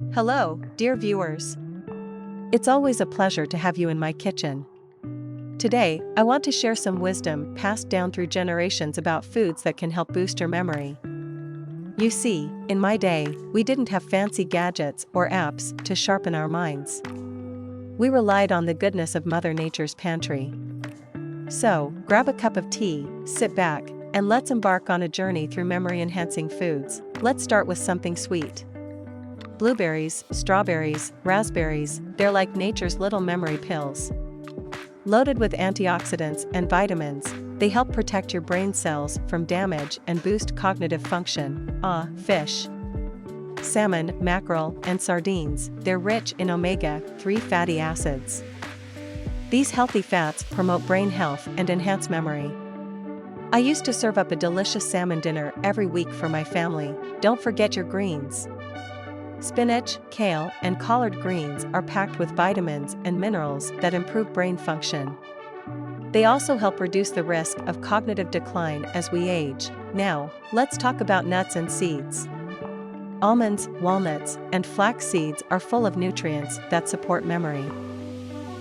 Hello, dear viewers. It's always a pleasure to have you in my kitchen. Today, I want to share some wisdom passed down through generations about foods that can help boost your memory. You see, in my day, we didn't have fancy gadgets or apps to sharpen our minds. We relied on the goodness of Mother Nature's pantry. So, grab a cup of tea, sit back, and let's embark on a journey through memory-enhancing foods. Let's start with something sweet. Blueberries, strawberries, raspberries, they're like nature's little memory pills. Loaded with antioxidants and vitamins, they help protect your brain cells from damage and boost cognitive function. Fish. Salmon, mackerel, and sardines, they're rich in omega-3 fatty acids. These healthy fats promote brain health and enhance memory. I used to serve up a delicious salmon dinner every week for my family. Don't forget your greens. Spinach, kale, and collard greens are packed with vitamins and minerals that improve brain function. They also help reduce the risk of cognitive decline as we age. Now, let's talk about nuts and seeds. Almonds, walnuts, and flax seeds are full of nutrients that support memory.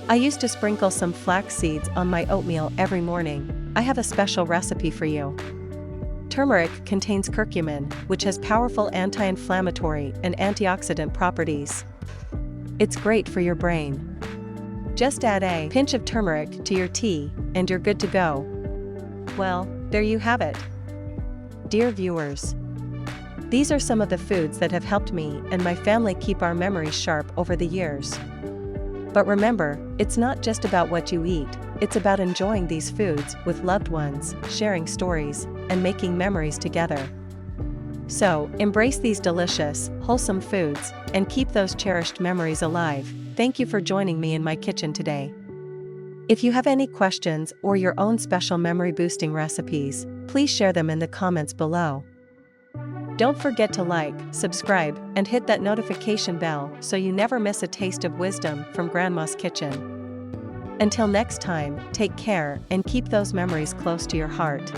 I used to sprinkle some flax seeds on my oatmeal every morning. I have a special recipe for you. Turmeric contains curcumin, which has powerful anti-inflammatory and antioxidant properties. It's great for your brain. Just add a pinch of turmeric to your tea, and you're good to go. Well, there you have it. Dear viewers, these are some of the foods that have helped me and my family keep our memories sharp over the years. But remember, it's not just about what you eat, it's about enjoying these foods with loved ones, sharing stories, and making memories together. So, embrace these delicious, wholesome foods, and keep those cherished memories alive. Thank you for joining me in my kitchen today. If you have any questions or your own special memory-boosting recipes, please share them in the comments below. Don't forget to like, subscribe, and hit that notification bell so you never miss a taste of wisdom from Grandma's Kitchen. Until next time, take care and keep those memories close to your heart.